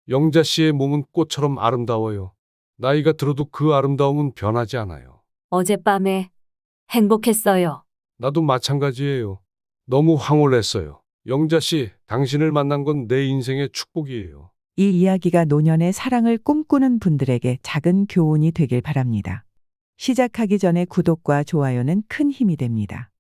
영자 씨의 몸은 꽃처럼 아름다워요. 나이가 들어도 그 아름다움은 변하지 않아요. 어젯밤에 행복했어요. 나도 마찬가지예요. 너무 황홀했어요. 영자 씨, 당신을 만난 건 내 인생의 축복이에요. 이 이야기가 노년의 사랑을 꿈꾸는 분들에게 작은 교훈이 되길 바랍니다. 시작하기 전에 구독과 좋아요는 큰 힘이 됩니다.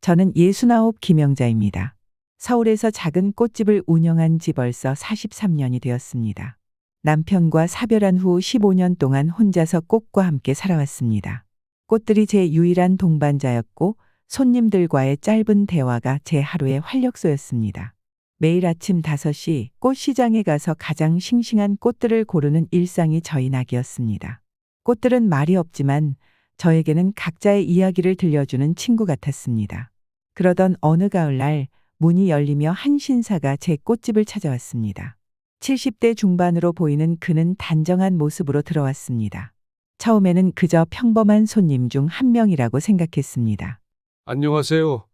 저는 69 김영자입니다. 서울에서 작은 꽃집을 운영한 지 벌써 43년이 되었습니다. 남편과 사별한 후 15년 동안 혼자서 꽃과 함께 살아왔습니다. 꽃들이 제 유일한 동반자였고 손님들과의 짧은 대화가 제 하루의 활력소였습니다. 매일 아침 5시 꽃시장에 가서 가장 싱싱한 꽃들을 고르는 일상이 저희 낙이었습니다. 꽃들은 말이 없지만 저에게는 각자의 이야기를 들려주는 친구 같았습니다. 그러던 어느 가을날 문이 열리며 한 신사가 제 꽃집을 찾아왔습니다. 70대 중반으로 보이는 그는 단정한 모습으로 들어왔습니다. 처음에는 그저 평범한 손님 중 한 명이라고 생각했습니다. 안녕하세요.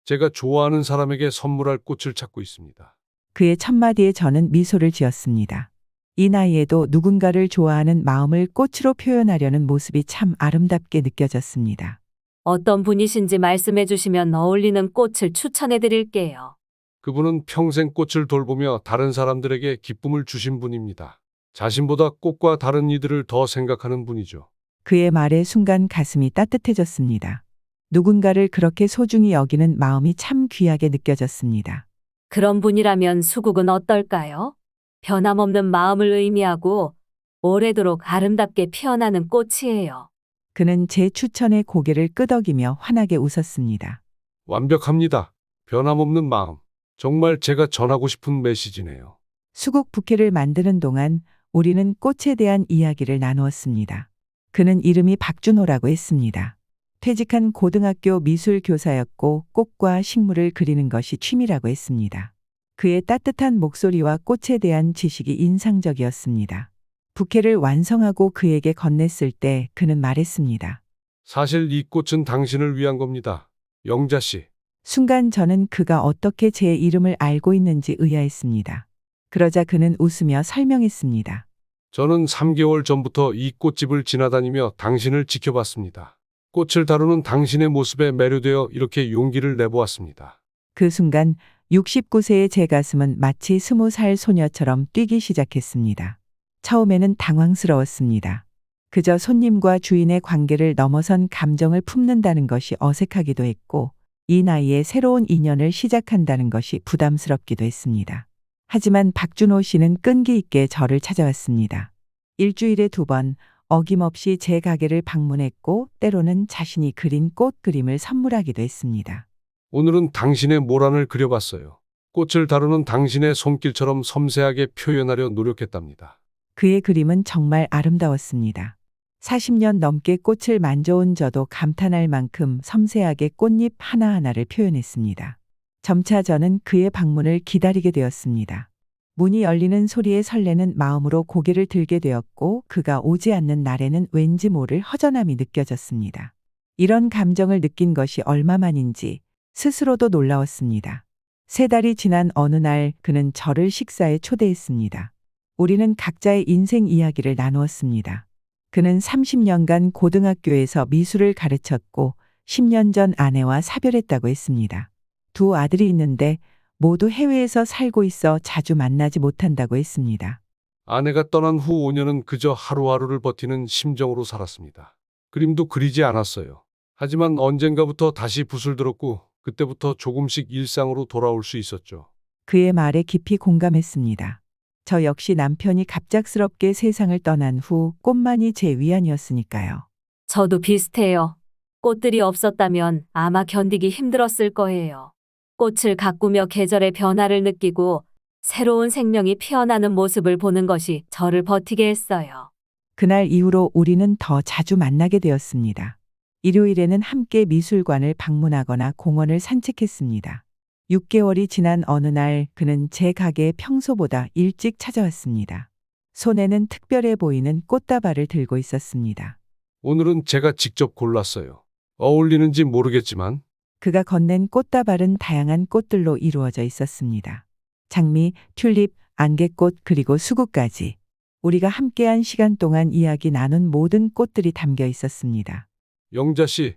제가 좋아하는 사람에게 선물할 꽃을 찾고 있습니다. 그의 첫마디에 저는 미소를 지었습니다. 이 나이에도 누군가를 좋아하는 마음을 꽃으로 표현하려는 모습이 참 아름답게 느껴졌습니다. 어떤 분이신지 말씀해 주시면 어울리는 꽃을 추천해 드릴게요. 그분은 평생 꽃을 돌보며 다른 사람들에게 기쁨을 주신 분입니다. 자신보다 꽃과 다른 이들을 더 생각하는 분이죠. 그의 말에 순간 가슴이 따뜻해졌습니다. 누군가를 그렇게 소중히 여기는 마음이 참 귀하게 느껴졌습니다. 그런 분이라면 수국은 어떨까요? 변함없는 마음을 의미하고 오래도록 아름답게 피어나는 꽃이에요. 그는 제 추천에 고개를 끄덕이며 환하게 웃었습니다. 완벽합니다. 변함없는 마음. 정말 제가 전하고 싶은 메시지네요. 수국 부케를 만드는 동안 우리는 꽃에 대한 이야기를 나누었습니다. 그는 이름이 박준호라고 했습니다. 퇴직한 고등학교 미술 교사였고 꽃과 식물을 그리는 것이 취미라고 했습니다. 그의 따뜻한 목소리와 꽃에 대한 지식이 인상적이었습니다. 부케를 완성하고 그에게 건넸을 때 그는 말했습니다. 사실 이 꽃은 당신을 위한 겁니다. 영자 씨. 순간 저는 그가 어떻게 제 이름을 알고 있는지 의아했습니다. 그러자 그는 웃으며 설명했습니다. 저는 3개월 전부터 이 꽃집을 지나다니며 당신을 지켜봤습니다. 꽃을 다루는 당신의 모습에 매료되어 이렇게 용기를 내보았습니다. 그 순간 69세의 제 가슴은 마치 20살 소녀처럼 뛰기 시작했습니다. 처음에는 당황스러웠습니다. 그저 손님과 주인의 관계를 넘어선 감정을 품는다는 것이 어색하기도 했고, 이 나이에 새로운 인연을 시작한다는 것이 부담스럽기도 했습니다. 하지만 박준호 씨는 끈기 있게 저를 찾아왔습니다. 일주일에 2번 어김없이 제 가게를 방문했고 때로는 자신이 그린 꽃 그림을 선물하기도 했습니다. 오늘은 당신의 모란을 그려봤어요. 꽃을 다루는 당신의 손길처럼 섬세하게 표현하려 노력했답니다. 그의 그림은 정말 아름다웠습니다. 40년 넘게 꽃을 만져온 저도 감탄할 만큼 섬세하게 꽃잎 하나하나를 표현했습니다. 점차 저는 그의 방문을 기다리게 되었습니다. 문이 열리는 소리에 설레는 마음으로 고개를 들게 되었고 그가 오지 않는 날에는 왠지 모를 허전함이 느껴졌습니다. 이런 감정을 느낀 것이 얼마만인지 스스로도 놀라웠습니다. 3달이 지난 어느 날 그는 저를 식사에 초대했습니다. 우리는 각자의 인생 이야기를 나누었습니다. 그는 30년간 고등학교에서 미술을 가르쳤고 10년 전 아내와 사별했다고 했습니다. 2 아들이 있는데 모두 해외에서 살고 있어 자주 만나지 못한다고 했습니다. 아내가 떠난 후 5년은 그저 하루하루를 버티는 심정으로 살았습니다. 그림도 그리지 않았어요. 하지만 언젠가부터 다시 붓을 들었고 그때부터 조금씩 일상으로 돌아올 수 있었죠. 그의 말에 깊이 공감했습니다. 저 역시 남편이 갑작스럽게 세상을 떠난 후 꽃만이 제 위안이었으니까요. 저도 비슷해요. 꽃들이 없었다면 아마 견디기 힘들었을 거예요. 꽃을 가꾸며 계절의 변화를 느끼고 새로운 생명이 피어나는 모습을 보는 것이 저를 버티게 했어요. 그날 이후로 우리는 더 자주 만나게 되었습니다. 일요일에는 함께 미술관을 방문하거나 공원을 산책했습니다. 6개월이 지난 어느 날 그는 제 가게에 평소보다 일찍 찾아왔습니다. 손에는 특별해 보이는 꽃다발을 들고 있었습니다. 오늘은 제가 직접 골랐어요. 어울리는지 모르겠지만 그가 건넨 꽃다발은 다양한 꽃들로 이루어져 있었습니다. 장미, 튤립, 안개꽃 그리고 수국까지. 우리가 함께한 시간 동안 이야기 나눈 모든 꽃들이 담겨 있었습니다. 영자 씨,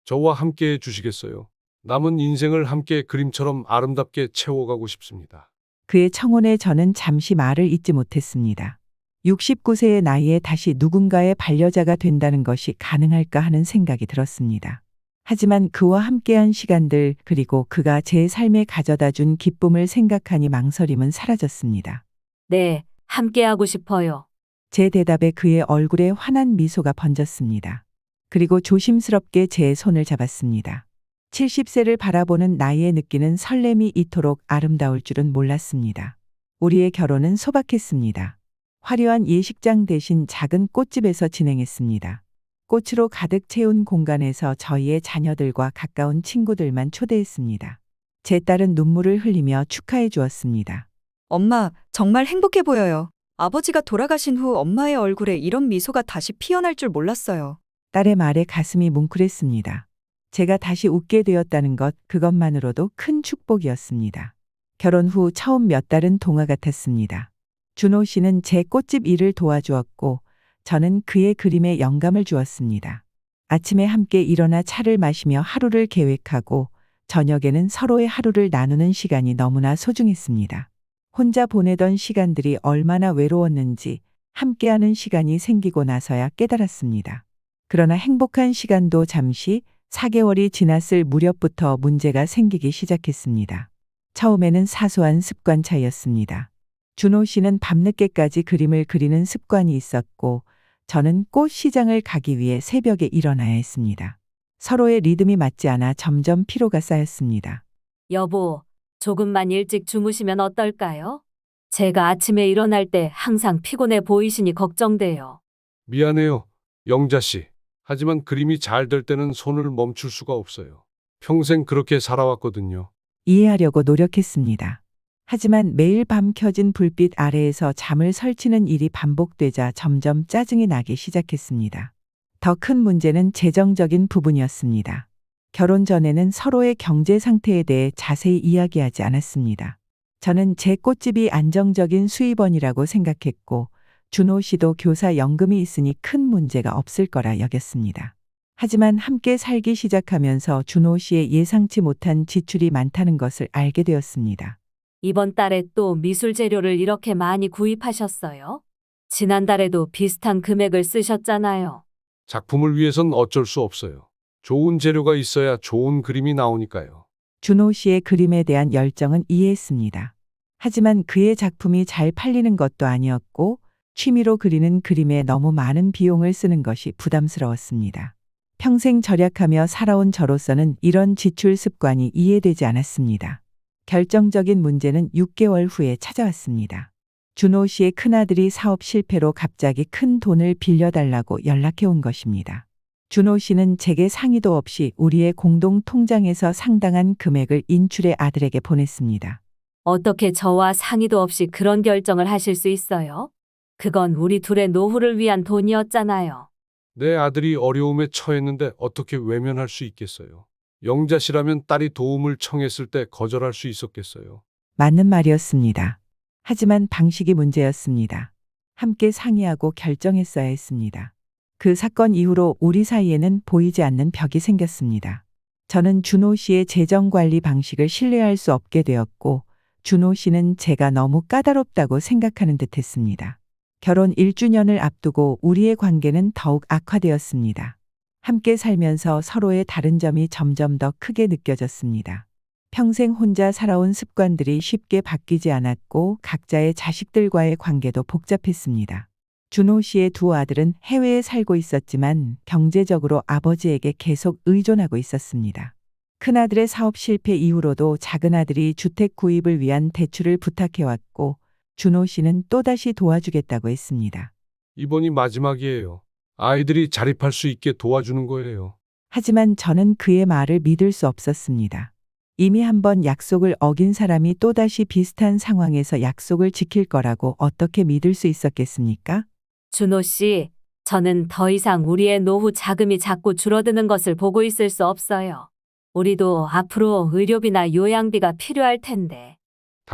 저와 함께 해 주시겠어요? 남은 인생을 함께 그림처럼 아름답게 채워가고 싶습니다. 그의 청혼에 저는 잠시 말을 잇지 못했습니다. 69세의 나이에 다시 누군가의 반려자가 된다는 것이 가능할까 하는 생각이 들었습니다. 하지만 그와 함께한 시간들 그리고 그가 제 삶에 가져다 준 기쁨을 생각하니 망설임은 사라졌습니다. 네, 함께하고 싶어요. 제 대답에 그의 얼굴에 환한 미소가 번졌습니다. 그리고 조심스럽게 제 손을 잡았습니다. 70세를 바라보는 나이에 느끼는 설렘이 이토록 아름다울 줄은 몰랐습니다. 우리의 결혼은 소박했습니다. 화려한 예식장 대신 작은 꽃집에서 진행했습니다. 꽃으로 가득 채운 공간에서 저희의 자녀들과 가까운 친구들만 초대했습니다. 제 딸은 눈물을 흘리며 축하해 주었습니다. 엄마, 정말 행복해 보여요. 아버지가 돌아가신 후 엄마의 얼굴에 이런 미소가 다시 피어날 줄 몰랐어요. 딸의 말에 가슴이 뭉클했습니다. 제가 다시 웃게 되었다는 것, 그것만으로도 큰 축복이었습니다. 결혼 후 처음 몇 달은 동화 같았습니다. 준호 씨는 제 꽃집 일을 도와주었고, 저는 그의 그림에 영감을 주었습니다. 아침에 함께 일어나 차를 마시며 하루를 계획하고, 저녁에는 서로의 하루를 나누는 시간이 너무나 소중했습니다. 혼자 보내던 시간들이 얼마나 외로웠는지 함께하는 시간이 생기고 나서야 깨달았습니다. 그러나 행복한 시간도 잠시 4개월이 지났을 무렵부터 문제가 생기기 시작했습니다. 처음에는 사소한 습관 차이였습니다. 준호 씨는 밤늦게까지 그림을 그리는 습관이 있었고, 저는 꽃 시장을 가기 위해 새벽에 일어나야 했습니다. 서로의 리듬이 맞지 않아 점점 피로가 쌓였습니다. 여보, 조금만 일찍 주무시면 어떨까요? 제가 아침에 일어날 때 항상 피곤해 보이시니 걱정돼요. 미안해요, 영자 씨. 하지만 그림이 잘 될 때는 손을 멈출 수가 없어요. 평생 그렇게 살아왔거든요. 이해하려고 노력했습니다. 하지만 매일 밤 켜진 불빛 아래에서 잠을 설치는 일이 반복되자 점점 짜증이 나기 시작했습니다. 더 큰 문제는 재정적인 부분이었습니다. 결혼 전에는 서로의 경제 상태에 대해 자세히 이야기하지 않았습니다. 저는 제 꽃집이 안정적인 수입원이라고 생각했고, 준호 씨도 교사 연금이 있으니 큰 문제가 없을 거라 여겼습니다. 하지만 함께 살기 시작하면서 준호 씨의 예상치 못한 지출이 많다는 것을 알게 되었습니다. 이번 달에 또 미술 재료를 이렇게 많이 구입하셨어요? 지난달에도 비슷한 금액을 쓰셨잖아요. 작품을 위해선 어쩔 수 없어요. 좋은 재료가 있어야 좋은 그림이 나오니까요. 준호 씨의 그림에 대한 열정은 이해했습니다. 하지만 그의 작품이 잘 팔리는 것도 아니었고, 취미로 그리는 그림에 너무 많은 비용을 쓰는 것이 부담스러웠습니다. 평생 절약하며 살아온 저로서는 이런 지출 습관이 이해되지 않았습니다. 결정적인 문제는 6개월 후에 찾아왔습니다. 준호 씨의 큰아들이 사업 실패로 갑자기 큰 돈을 빌려달라고 연락해 온 것입니다. 준호 씨는 제게 상의도 없이 우리의 공동 통장에서 상당한 금액을 인출해 아들에게 보냈습니다. 어떻게 저와 상의도 없이 그런 결정을 하실 수 있어요? 그건 우리 둘의 노후를 위한 돈이었잖아요. 내 아들이 어려움에 처했는데 어떻게 외면할 수 있겠어요. 영자 씨라면 딸이 도움을 청했을 때 거절할 수 있었겠어요. 맞는 말이었습니다. 하지만 방식이 문제였습니다. 함께 상의하고 결정했어야 했습니다. 그 사건 이후로 우리 사이에는 보이지 않는 벽이 생겼습니다. 저는 준호 씨의 재정 관리 방식을 신뢰할 수 없게 되었고, 준호 씨는 제가 너무 까다롭다고 생각하는 듯 했습니다. 결혼 1주년을 앞두고 우리의 관계는 더욱 악화되었습니다. 함께 살면서 서로의 다른 점이 점점 더 크게 느껴졌습니다. 평생 혼자 살아온 습관들이 쉽게 바뀌지 않았고, 각자의 자식들과의 관계도 복잡했습니다. 준호 씨의 두 아들은 해외에 살고 있었지만 경제적으로 아버지에게 계속 의존하고 있었습니다. 큰아들의 사업 실패 이후로도 작은아들이 주택 구입을 위한 대출을 부탁해왔고, 준호 씨는 또다시 도와주겠다고 했습니다. 이번이 마지막이에요. 아이들이 자립할 수 있게 도와주는 거예요. 하지만 저는 그의 말을 믿을 수 없었습니다. 이미 한번 약속을 어긴 사람이 또다시 비슷한 상황에서 약속을 지킬 거라고 어떻게 믿을 수 있었겠습니까? 준호 씨, 저는 더 이상 우리의 노후 자금이 자꾸 줄어드는 것을 보고 있을 수 없어요. 우리도 앞으로 의료비나 요양비가 필요할 텐데.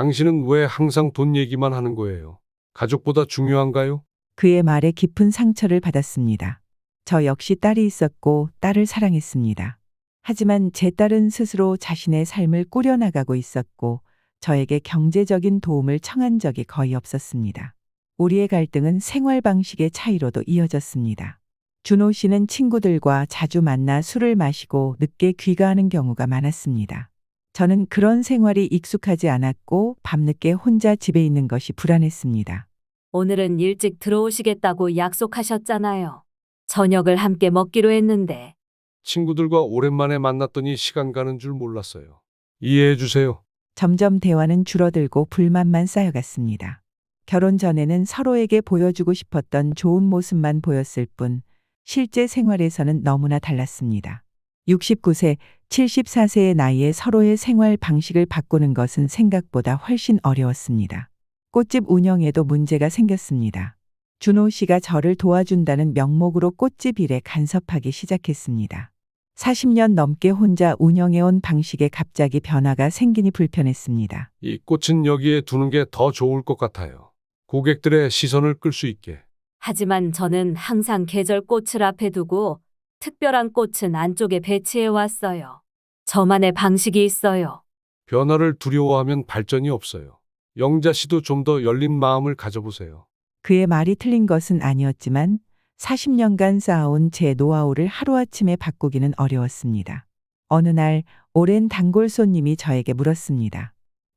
당신은 왜 항상 돈 얘기만 하는 거예요? 가족보다 중요한가요? 그의 말에 깊은 상처를 받았습니다. 저 역시 딸이 있었고 딸을 사랑했습니다. 하지만 제 딸은 스스로 자신의 삶을 꾸려나가고 있었고 저에게 경제적인 도움을 청한 적이 거의 없었습니다. 우리의 갈등은 생활 방식의 차이로도 이어졌습니다. 준호 씨는 친구들과 자주 만나 술을 마시고 늦게 귀가하는 경우가 많았습니다. 저는 그런 생활이 익숙하지 않았고 밤늦게 혼자 집에 있는 것이 불안했습니다. 오늘은 일찍 들어오시겠다고 약속하셨잖아요. 저녁을 함께 먹기로 했는데. 친구들과 오랜만에 만났더니 시간 가는 줄 몰랐어요. 이해해 주세요. 점점 대화는 줄어들고 불만만 쌓여갔습니다. 결혼 전에는 서로에게 보여주고 싶었던 좋은 모습만 보였을 뿐 실제 생활에서는 너무나 달랐습니다. 69세, 74세의 나이에 서로의 생활 방식을 바꾸는 것은 생각보다 훨씬 어려웠습니다. 꽃집 운영에도 문제가 생겼습니다. 준호 씨가 저를 도와준다는 명목으로 꽃집 일에 간섭하기 시작했습니다. 40년 넘게 혼자 운영해온 방식에 갑자기 변화가 생기니 불편했습니다. 이 꽃은 여기에 두는 게 더 좋을 것 같아요. 고객들의 시선을 끌 수 있게. 하지만 저는 항상 계절 꽃을 앞에 두고 특별한 꽃은 안쪽에 배치해 왔어요. 저만의 방식이 있어요. 변화를 두려워하면 발전이 없어요. 영자 씨도 좀 더 열린 마음을 가져보세요. 그의 말이 틀린 것은 아니었지만 40년간 쌓아온 제 노하우를 하루아침에 바꾸기는 어려웠습니다. 어느 날 오랜 단골 손님이 저에게 물었습니다.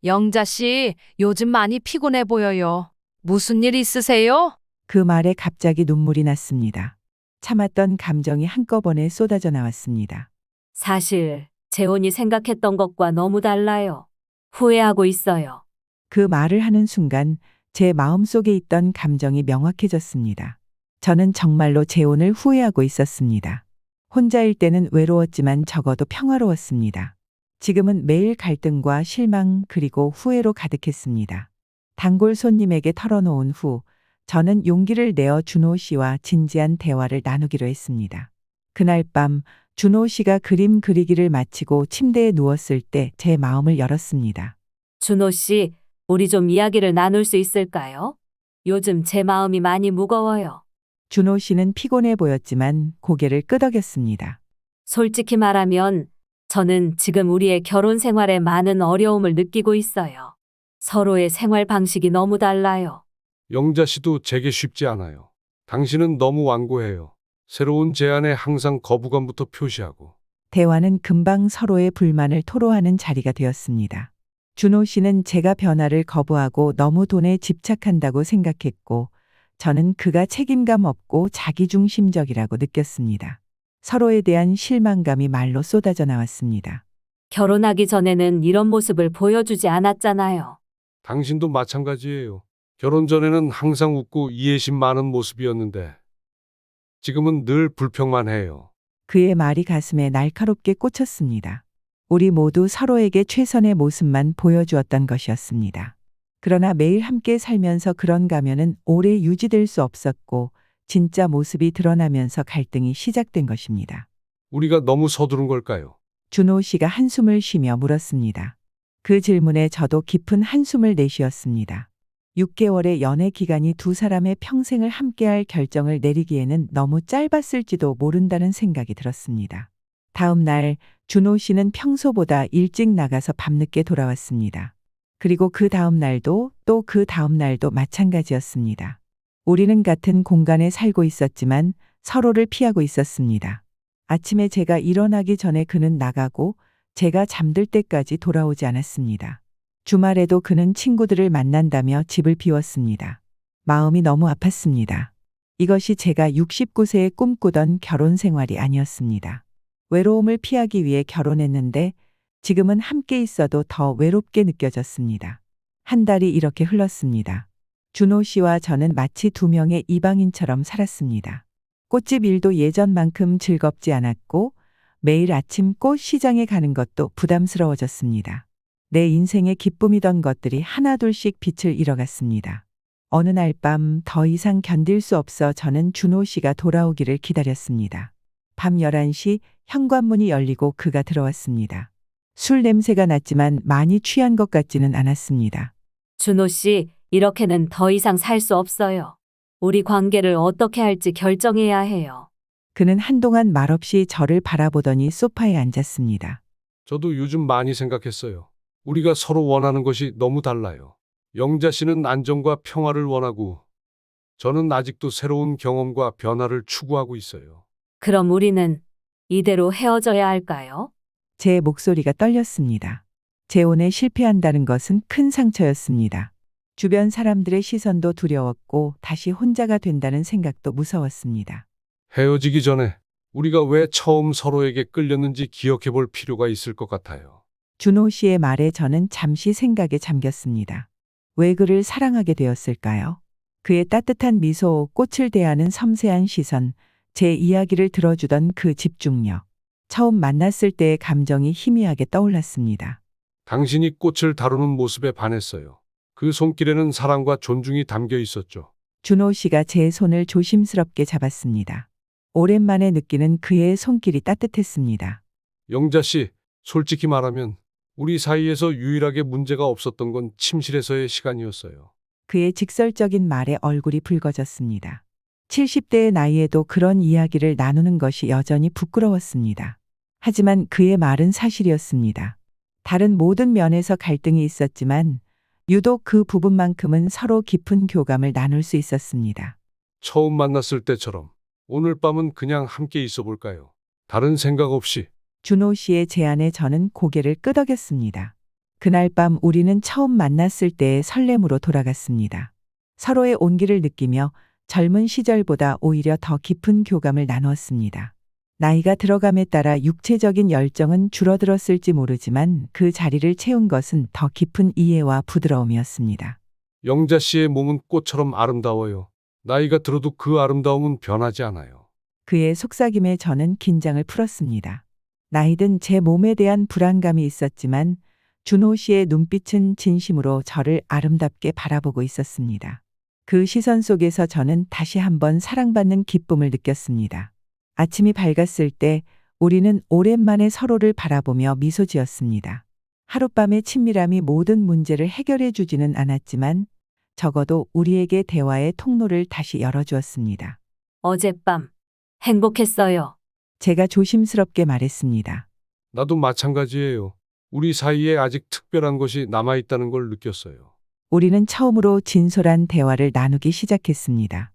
영자 씨, 요즘 많이 피곤해 보여요. 무슨 일 있으세요? 그 말에 갑자기 눈물이 났습니다. 참았던 감정이 한꺼번에 쏟아져 나왔습니다. 사실 재혼이 생각했던 것과 너무 달라요. 후회하고 있어요. 그 말을 하는 순간 제 마음속에 있던 감정이 명확해졌습니다. 저는 정말로 재혼을 후회하고 있었습니다. 혼자일 때는 외로웠지만 적어도 평화로웠습니다. 지금은 매일 갈등과 실망 그리고 후회로 가득했습니다. 단골 손님에게 털어놓은 후 저는 용기를 내어 준호 씨와 진지한 대화를 나누기로 했습니다. 그날 밤 준호 씨가 그림 그리기를 마치고 침대에 누웠을 때 제 마음을 열었습니다. 준호 씨, 우리 좀 이야기를 나눌 수 있을까요? 요즘 제 마음이 많이 무거워요. 준호 씨는 피곤해 보였지만 고개를 끄덕였습니다. 솔직히 말하면 저는 지금 우리의 결혼 생활에 많은 어려움을 느끼고 있어요. 서로의 생활 방식이 너무 달라요. 영자 씨도 제게 쉽지 않아요. 당신은 너무 완고해요. 새로운 제안에 항상 거부감부터 표시하고. 대화는 금방 서로의 불만을 토로하는 자리가 되었습니다. 준호 씨는 제가 변화를 거부하고 너무 돈에 집착한다고 생각했고 저는 그가 책임감 없고 자기중심적이라고 느꼈습니다. 서로에 대한 실망감이 말로 쏟아져 나왔습니다. 결혼하기 전에는 이런 모습을 보여주지 않았잖아요. 당신도 마찬가지예요. 결혼 전에는 항상 웃고 이해심 많은 모습이었는데 지금은 늘 불평만 해요. 그의 말이 가슴에 날카롭게 꽂혔습니다. 우리 모두 서로에게 최선의 모습만 보여주었던 것이었습니다. 그러나 매일 함께 살면서 그런 가면은 오래 유지될 수 없었고 진짜 모습이 드러나면서 갈등이 시작된 것입니다. 우리가 너무 서두른 걸까요? 준호 씨가 한숨을 쉬며 물었습니다. 그 질문에 저도 깊은 한숨을 내쉬었습니다. 6개월의 연애 기간이 두 사람의 평생을 함께할 결정을 내리기에는 너무 짧았을지도 모른다는 생각이 들었습니다. 다음 날 준호 씨는 평소보다 일찍 나가서 밤늦게 돌아왔습니다. 그리고 그 다음 날도 또 그 다음 날도 마찬가지였습니다. 우리는 같은 공간에 살고 있었지만 서로를 피하고 있었습니다. 아침에 제가 일어나기 전에 그는 나가고 제가 잠들 때까지 돌아오지 않았습니다. 주말에도 그는 친구들을 만난다며 집을 비웠습니다. 마음이 너무 아팠습니다. 이것이 제가 69세에 꿈꾸던 결혼 생활이 아니었습니다. 외로움을 피하기 위해 결혼했는데 지금은 함께 있어도 더 외롭게 느껴졌습니다. 한 달이 이렇게 흘렀습니다. 준호 씨와 저는 마치 두 명의 이방인처럼 살았습니다. 꽃집 일도 예전만큼 즐겁지 않았고 매일 아침 꽃 시장에 가는 것도 부담스러워졌습니다. 내 인생의 기쁨이던 것들이 하나둘씩 빛을 잃어갔습니다. 어느 날 밤 더 이상 견딜 수 없어 저는 준호 씨가 돌아오기를 기다렸습니다. 밤 11시 현관문이 열리고 그가 들어왔습니다. 술 냄새가 났지만 많이 취한 것 같지는 않았습니다. 준호 씨, 이렇게는 더 이상 살 수 없어요. 우리 관계를 어떻게 할지 결정해야 해요. 그는 한동안 말없이 저를 바라보더니 소파에 앉았습니다. 저도 요즘 많이 생각했어요. 우리가 서로 원하는 것이 너무 달라요. 영자 씨는 안정과 평화를 원하고 저는 아직도 새로운 경험과 변화를 추구하고 있어요. 그럼 우리는 이대로 헤어져야 할까요? 제 목소리가 떨렸습니다. 재혼에 실패한다는 것은 큰 상처였습니다. 주변 사람들의 시선도 두려웠고 다시 혼자가 된다는 생각도 무서웠습니다. 헤어지기 전에 우리가 왜 처음 서로에게 끌렸는지 기억해 볼 필요가 있을 것 같아요. 준호 씨의 말에 저는 잠시 생각에 잠겼습니다. 왜 그를 사랑하게 되었을까요? 그의 따뜻한 미소, 꽃을 대하는 섬세한 시선, 제 이야기를 들어주던 그 집중력. 처음 만났을 때의 감정이 희미하게 떠올랐습니다. 당신이 꽃을 다루는 모습에 반했어요. 그 손길에는 사랑과 존중이 담겨 있었죠. 준호 씨가 제 손을 조심스럽게 잡았습니다. 오랜만에 느끼는 그의 손길이 따뜻했습니다. 영자 씨, 솔직히 말하면 우리 사이에서 유일하게 문제가 없었던 건 침실에서의 시간이었어요. 그의 직설적인 말에 얼굴이 붉어졌습니다. 70대의 나이에도 그런 이야기를 나누는 것이 여전히 부끄러웠습니다. 하지만 그의 말은 사실이었습니다. 다른 모든 면에서 갈등이 있었지만 유독 그 부분만큼은 서로 깊은 교감을 나눌 수 있었습니다. 처음 만났을 때처럼 오늘 밤은 그냥 함께 있어 볼까요? 다른 생각 없이. 준호 씨의 제안에 저는 고개를 끄덕였습니다. 그날 밤 우리는 처음 만났을 때의 설렘으로 돌아갔습니다. 서로의 온기를 느끼며 젊은 시절보다 오히려 더 깊은 교감을 나누었습니다. 나이가 들어감에 따라 육체적인 열정은 줄어들었을지 모르지만 그 자리를 채운 것은 더 깊은 이해와 부드러움이었습니다. 영자 씨의 몸은 꽃처럼 아름다워요. 나이가 들어도 그 아름다움은 변하지 않아요. 그의 속삭임에 저는 긴장을 풀었습니다. 나이든 제 몸에 대한 불안감이 있었지만 준호 씨의 눈빛은 진심으로 저를 아름답게 바라보고 있었습니다. 그 시선 속에서 저는 다시 한번 사랑받는 기쁨을 느꼈습니다. 아침이 밝았을 때 우리는 오랜만에 서로를 바라보며 미소 지었습니다. 하룻밤의 친밀함이 모든 문제를 해결해 주지는 않았지만 적어도 우리에게 대화의 통로를 다시 열어주었습니다. 어젯밤 행복했어요. 제가 조심스럽게 말했습니다. 나도 마찬가지예요. 우리 사이에 아직 특별한 것이 남아있다는 걸 느꼈어요. 우리는 처음으로 진솔한 대화를 나누기 시작했습니다.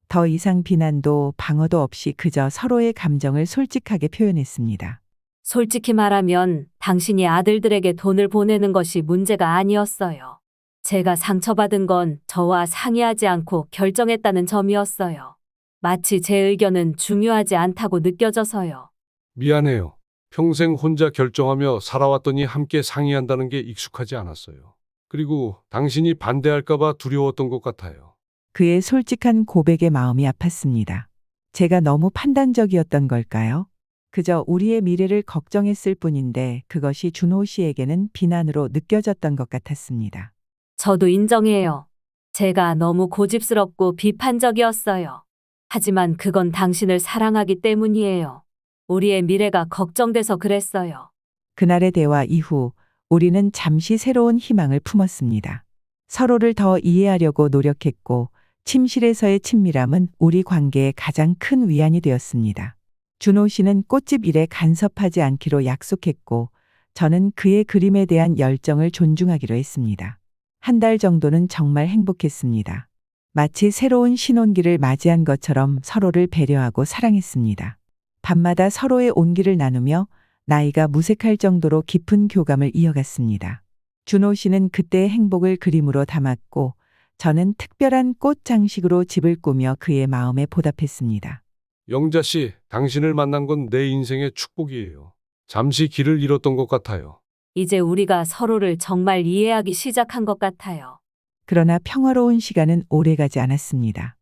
더 이상 비난도 방어도 없이 그저 서로의 감정을 솔직하게 표현했습니다. 솔직히 말하면 당신이 아들들에게 돈을 보내는 것이 문제가 아니었어요. 제가 상처받은 건 저와 상의하지 않고 결정했다는 점이었어요. 마치 제 의견은 중요하지 않다고 느껴져서요. 미안해요. 평생 혼자 결정하며 살아왔더니 함께 상의한다는 게 익숙하지 않았어요. 그리고 당신이 반대할까봐 두려웠던 것 같아요. 그의 솔직한 고백에 마음이 아팠습니다. 제가 너무 판단적이었던 걸까요? 그저 우리의 미래를 걱정했을 뿐인데 그것이 준호 씨에게는 비난으로 느껴졌던 것 같았습니다. 저도 인정해요. 제가 너무 고집스럽고 비판적이었어요. 하지만 그건 당신을 사랑하기 때문이에요. 우리의 미래가 걱정돼서 그랬어요. 그날의 대화 이후 우리는 잠시 새로운 희망을 품었습니다. 서로를 더 이해하려고 노력했고 침실에서의 친밀함은 우리 관계의 가장 큰 위안이 되었습니다. 준호 씨는 꽃집 일에 간섭하지 않기로 약속했고 저는 그의 그림에 대한 열정을 존중하기로 했습니다. 한 달 정도는 정말 행복했습니다. 마치 새로운 신혼기를 맞이한 것처럼 서로를 배려하고 사랑했습니다. 밤마다 서로의 온기를 나누며 나이가 무색할 정도로 깊은 교감을 이어갔습니다. 준호 씨는 그때의 행복을 그림으로 담았고 저는 특별한 꽃 장식으로 집을 꾸며 그의 마음에 보답했습니다. 영자 씨, 당신을 만난 건 내 인생의 축복이에요. 잠시 길을 잃었던 것 같아요. 이제 우리가 서로를 정말 이해하기 시작한 것 같아요. 그러나 평화로운 시간은 오래가지 않았습니다.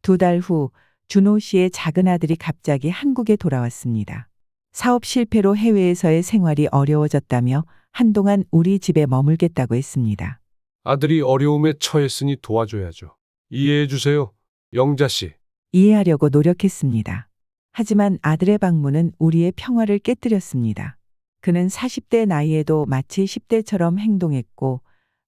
2달 후 준호 씨의 작은 아들이 갑자기 한국에 돌아왔습니다. 사업 실패로 해외에서의 생활이 어려워졌다며 한동안 우리 집에 머물겠다고 했습니다. 아들이 어려움에 처했으니 도와줘야죠. 이해해 주세요, 영자 씨. 이해하려고 노력했습니다. 하지만 아들의 방문은 우리의 평화를 깨뜨렸습니다. 그는 40대 나이에도 마치 10대처럼 행동했고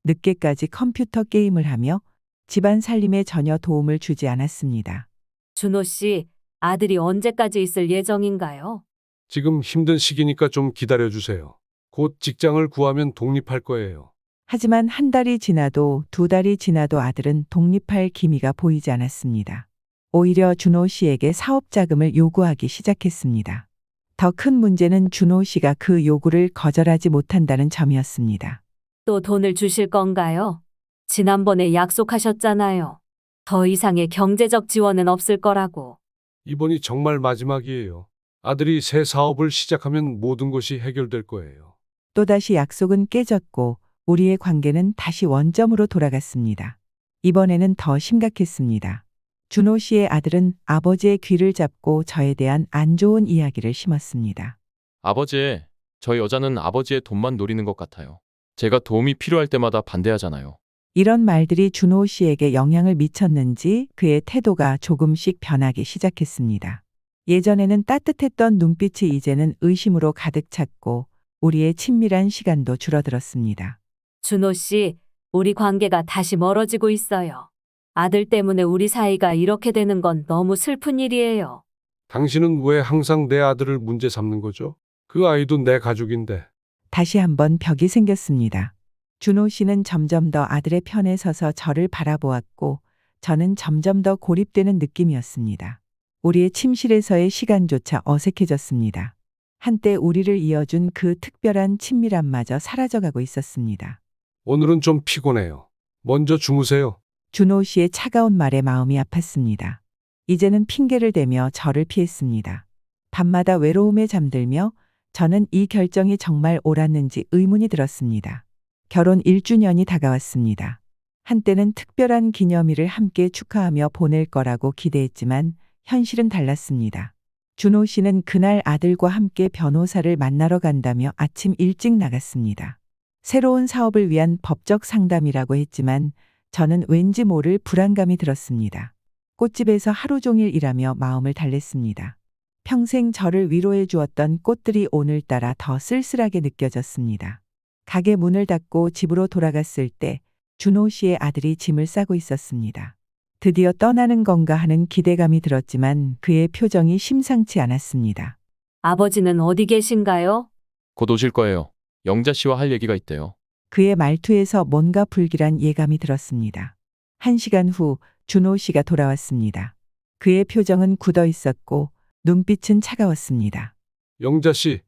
늦게까지 컴퓨터 게임을 하며 집안 살림에 전혀 도움을 주지 않았습니다. 준호 씨, 아들이 언제까지 있을 예정인가요? 지금 힘든 시기니까 좀 기다려주세요. 곧 직장을 구하면 독립할 거예요. 하지만 한 달이 지나도 두 달이 지나도 아들은 독립할 기미가 보이지 않았습니다. 오히려 준호 씨에게 사업 자금을 요구하기 시작했습니다. 더 큰 문제는 준호 씨가 그 요구를 거절하지 못한다는 점이었습니다. 또 돈을 주실 건가요? 지난번에 약속하셨잖아요. 더 이상의 경제적 지원은 없을 거라고. 이번이 정말 마지막이에요. 아들이 새 사업을 시작하면 모든 것이 해결될 거예요. 또다시 약속은 깨졌고 우리의 관계는 다시 원점으로 돌아갔습니다. 이번에는 더 심각했습니다. 준호 씨의 아들은 아버지의 귀를 잡고 저에 대한 안 좋은 이야기를 심었습니다. 아버지, 저 여자는 아버지의 돈만 노리는 것 같아요. 제가 도움이 필요할 때마다 반대하잖아요. 이런 말들이 준호 씨에게 영향을 미쳤는지 그의 태도가 조금씩 변하기 시작했습니다. 예전에는 따뜻했던 눈빛이 이제는 의심으로 가득 찼고 우리의 친밀한 시간도 줄어들었습니다. 준호 씨, 우리 관계가 다시 멀어지고 있어요. 아들 때문에 우리 사이가 이렇게 되는 건 너무 슬픈 일이에요. 당신은 왜 항상 내 아들을 문제 삼는 거죠? 그 아이도 내 가족인데. 다시 한번 벽이 생겼습니다. 준호 씨는 점점 더 아들의 편에 서서 저를 바라보았고 저는 점점 더 고립되는 느낌이었습니다. 우리의 침실에서의 시간조차 어색해졌습니다. 한때 우리를 이어준 그 특별한 친밀함마저 사라져가고 있었습니다. 오늘은 좀 피곤해요. 먼저 주무세요. 준호 씨의 차가운 말에 마음이 아팠습니다. 이제는 핑계를 대며 저를 피했습니다. 밤마다 외로움에 잠들며 저는 이 결정이 정말 옳았는지 의문이 들었습니다. 결혼 1주년이 다가왔습니다. 한때는 특별한 기념일을 함께 축하하며 보낼 거라고 기대했지만 현실은 달랐습니다. 준호 씨는 그날 아들과 함께 변호사를 만나러 간다며 아침 일찍 나갔습니다. 새로운 사업을 위한 법적 상담이라고 했지만 저는 왠지 모를 불안감이 들었습니다. 꽃집에서 하루 종일 일하며 마음을 달랬습니다. 평생 저를 위로해 주었던 꽃들이 오늘따라 더 쓸쓸하게 느껴졌습니다. 가게 문을 닫고 집으로 돌아갔을 때 준호 씨의 아들이 짐을 싸고 있었습니다. 드디어 떠나는 건가 하는 기대감이 들었지만 그의 표정이 심상치 않았습니다. 아버지는 어디 계신가요? 곧 오실 거예요. 영자 씨와 할 얘기가 있대요. 그의 말투에서 뭔가 불길한 예감이 들었습니다. 1시간 후 준호 씨가 돌아왔습니다. 그의 표정은 굳어 있었고 눈빛은 차가웠습니다. 영자 씨,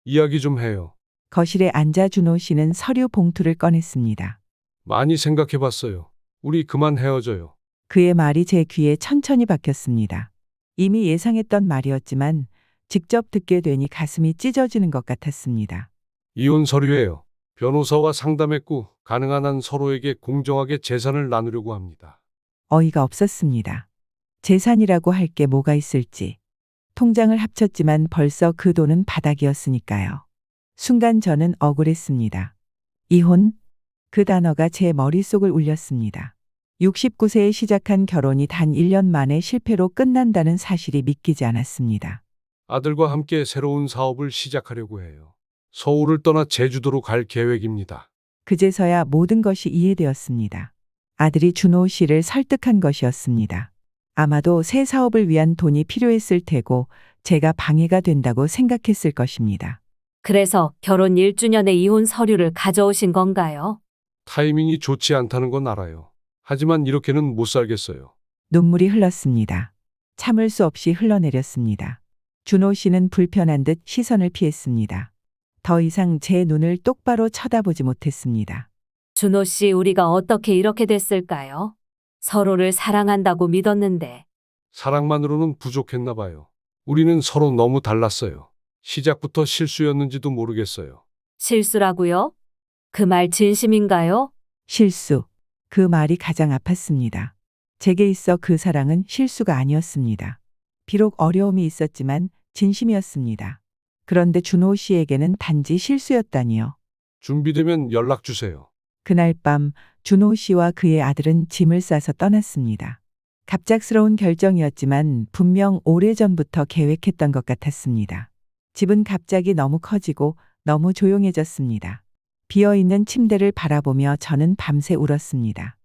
이야기 좀 해요. 거실에 앉아 준호 씨는 서류 봉투를 꺼냈습니다. 많이 생각해 봤어요. 우리 그만 헤어져요. 그의 말이 제 귀에 천천히 박혔습니다. 이미 예상했던 말이었지만 직접 듣게 되니 가슴이 찢어지는 것 같았습니다. 이혼 서류예요. 변호사와 상담했고 가능한 한 서로에게 공정하게 재산을 나누려고 합니다. 어이가 없었습니다. 재산이라고 할 게 뭐가 있을지. 통장을 합쳤지만 벌써 그 돈은 바닥이었으니까요. 순간 저는 억울했습니다. 이혼? 그 단어가 제 머릿속을 울렸습니다. 69세에 시작한 결혼이 단 1년 만에 실패로 끝난다는 사실이 믿기지 않았습니다. 아들과 함께 새로운 사업을 시작하려고 해요. 서울을 떠나 제주도로 갈 계획입니다. 그제서야 모든 것이 이해되었습니다. 아들이 준호 씨를 설득한 것이었습니다. 아마도 새 사업을 위한 돈이 필요했을 테고 제가 방해가 된다고 생각했을 것입니다. 그래서 결혼 1주년에 이혼 서류를 가져오신 건가요? 타이밍이 좋지 않다는 건 알아요. 하지만 이렇게는 못 살겠어요. 눈물이 흘렀습니다. 참을 수 없이 흘러내렸습니다. 준호 씨는 불편한 듯 시선을 피했습니다. 더 이상 제 눈을 똑바로 쳐다보지 못했습니다. 준호 씨, 우리가 어떻게 이렇게 됐을까요? 서로를 사랑한다고 믿었는데. 사랑만으로는 부족했나 봐요. 우리는 서로 너무 달랐어요. 시작부터 실수였는지도 모르겠어요. 실수라고요? 그 말 진심인가요? 실수. 그 말이 가장 아팠습니다. 제게 있어 그 사랑은 실수가 아니었습니다. 비록 어려움이 있었지만 진심이었습니다. 그런데 준호 씨에게는 단지 실수였다니요. 준비되면 연락 주세요. 그날 밤 준호 씨와 그의 아들은 짐을 싸서 떠났습니다. 갑작스러운 결정이었지만 분명 오래전부터 계획했던 것 같았습니다. 집은 갑자기 너무 커지고 너무 조용해졌습니다. 비어있는 침대를 바라보며 저는 밤새 울었습니다.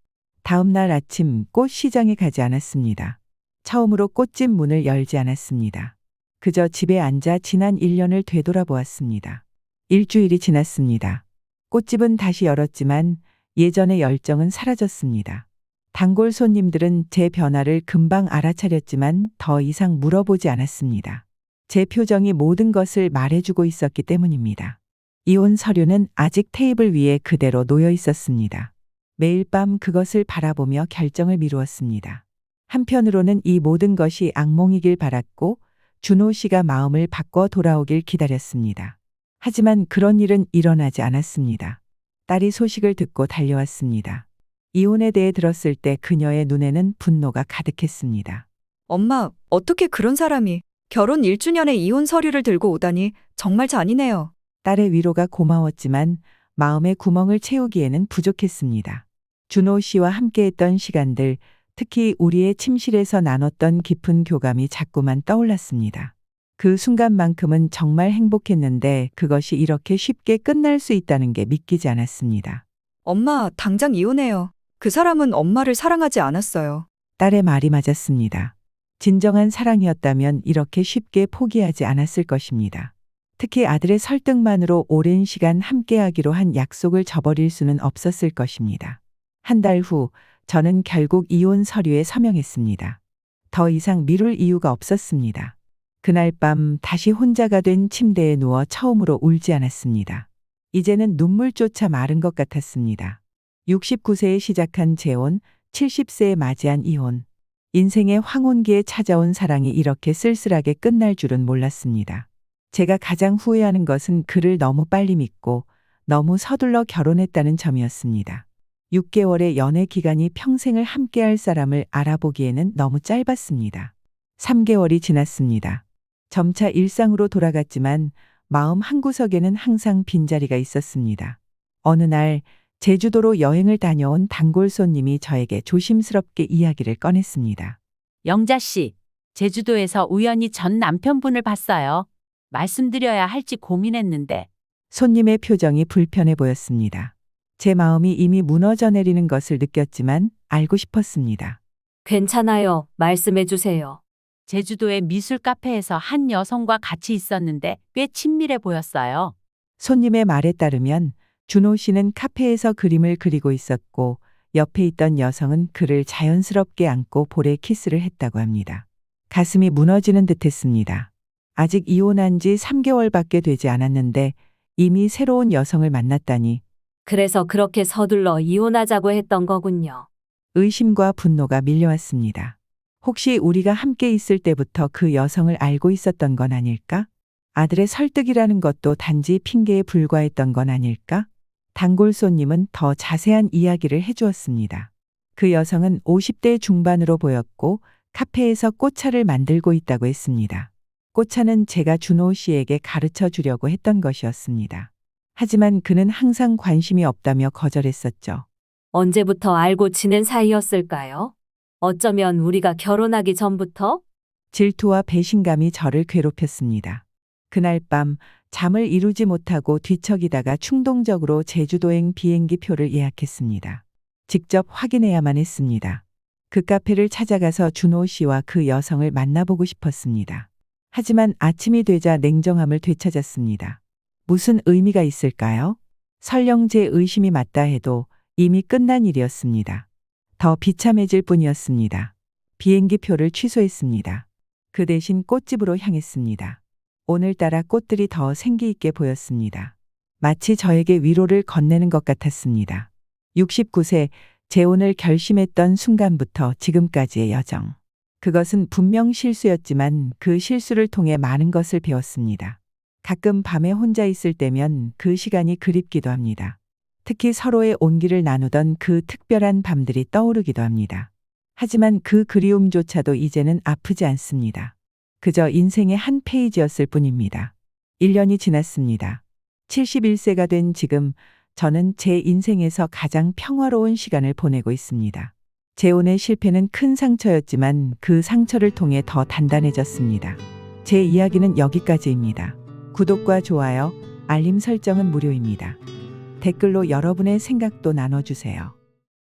다음 날 아침 꽃 시장에 가지 않았습니다. 처음으로 꽃집 문을 열지 않았습니다. 그저 집에 앉아 지난 1년을 되돌아보았습니다. 일주일이 지났습니다. 꽃집은 다시 열었지만 예전의 열정은 사라졌습니다. 단골 손님들은 제 변화를 금방 알아차렸지만 더 이상 물어보지 않았습니다. 제 표정이 모든 것을 말해주고 있었기 때문입니다. 이혼 서류는 아직 테이블 위에 그대로 놓여 있었습니다. 매일 밤 그것을 바라보며 결정을 미루었습니다. 한편으로는 이 모든 것이 악몽이길 바랐고 준호 씨가 마음을 바꿔 돌아오길 기다렸습니다. 하지만 그런 일은 일어나지 않았습니다. 딸이 소식을 듣고 달려왔습니다. 이혼에 대해 들었을 때 그녀의 눈에는 분노가 가득했습니다. 엄마, 어떻게 그런 사람이 결혼 1주년에 이혼 서류를 들고 오다니 정말 잔인해요. 딸의 위로가 고마웠지만 마음의 구멍을 채우기에는 부족했습니다. 준호 씨와 함께했던 시간들, 특히 우리의 침실에서 나눴던 깊은 교감이 자꾸만 떠올랐습니다. 그 순간만큼은 정말 행복했는데 그것이 이렇게 쉽게 끝날 수 있다는 게 믿기지 않았습니다. 엄마, 당장 이혼해요. 그 사람은 엄마를 사랑하지 않았어요. 딸의 말이 맞았습니다. 진정한 사랑이었다면 이렇게 쉽게 포기하지 않았을 것입니다. 특히 아들의 설득만으로 오랜 시간 함께하기로 한 약속을 저버릴 수는 없었을 것입니다. 한 달 후 저는 결국 이혼 서류에 서명했습니다. 더 이상 미룰 이유가 없었습니다. 그날 밤 다시 혼자가 된 침대에 누워 처음으로 울지 않았습니다. 이제는 눈물조차 마른 것 같았습니다. 69세에 시작한 재혼, 70세에 맞이한 이혼. 인생의 황혼기에 찾아온 사랑이 이렇게 쓸쓸하게 끝날 줄은 몰랐습니다. 제가 가장 후회하는 것은 그를 너무 빨리 믿고 너무 서둘러 결혼했다는 점이었습니다. 6개월의 연애 기간이 평생을 함께할 사람을 알아보기에는 너무 짧았습니다. 3개월이 지났습니다. 점차 일상으로 돌아갔지만 마음 한구석에는 항상 빈자리가 있었습니다. 어느 날 제주도로 여행을 다녀온 단골 손님이 저에게 조심스럽게 이야기를 꺼냈습니다. 영자 씨, 제주도에서 우연히 전 남편분을 봤어요. 말씀드려야 할지 고민했는데. 손님의 표정이 불편해 보였습니다. 제 마음이 이미 무너져 내리는 것을 느꼈지만 알고 싶었습니다. 괜찮아요. 말씀해 주세요. 제주도의 미술 카페에서 한 여성과 같이 있었는데 꽤 친밀해 보였어요. 손님의 말에 따르면 준호 씨는 카페에서 그림을 그리고 있었고 옆에 있던 여성은 그를 자연스럽게 안고 볼에 키스를 했다고 합니다. 가슴이 무너지는 듯했습니다. 아직 이혼한 지 3개월밖에 되지 않았는데 이미 새로운 여성을 만났다니 그래서 그렇게 서둘러 이혼하자고 했던 거군요. 의심과 분노가 밀려왔습니다. 혹시 우리가 함께 있을 때부터 그 여성을 알고 있었던 건 아닐까? 아들의 설득이라는 것도 단지 핑계에 불과했던 건 아닐까? 단골 손님은 더 자세한 이야기를 해주었습니다. 그 여성은 50대 중반으로 보였고 카페에서 꽃차를 만들고 있다고 했습니다. 꽃차는 제가 준호 씨에게 가르쳐 주려고 했던 것이었습니다. 하지만 그는 항상 관심이 없다며 거절했었죠. 언제부터 알고 지낸 사이였을까요? 어쩌면 우리가 결혼하기 전부터? 질투와 배신감이 저를 괴롭혔습니다. 그날 밤 잠을 이루지 못하고 뒤척이다가 충동적으로 제주도행 비행기 표를 예약했습니다. 직접 확인해야만 했습니다. 그 카페를 찾아가서 준호 씨와 그 여성을 만나보고 싶었습니다. 하지만 아침이 되자 냉정함을 되찾았습니다. 무슨 의미가 있을까요? 설령 제 의심이 맞다 해도 이미 끝난 일이었습니다. 더 비참해질 뿐이었습니다. 비행기 표를 취소했습니다. 그 대신 꽃집으로 향했습니다. 오늘따라 꽃들이 더 생기 있게 보였습니다. 마치 저에게 위로를 건네는 것 같았습니다. 69세 재혼을 결심했던 순간부터 지금까지의 여정. 그것은 분명 실수였지만 그 실수를 통해 많은 것을 배웠습니다. 가끔 밤에 혼자 있을 때면 그 시간이 그립기도 합니다. 특히 서로의 온기를 나누던 그 특별한 밤들이 떠오르기도 합니다. 하지만 그 그리움조차도 이제는 아프지 않습니다. 그저 인생의 한 페이지였을 뿐입니다. 1년이 지났습니다. 71세가 된 지금 저는 제 인생에서 가장 평화로운 시간을 보내고 있습니다. 재혼의 실패는 큰 상처였지만 그 상처를 통해 더 단단해졌습니다. 제 이야기는 여기까지입니다. 구독과 좋아요, 알림 설정은 무료입니다. 댓글로 여러분의 생각도 나눠주세요.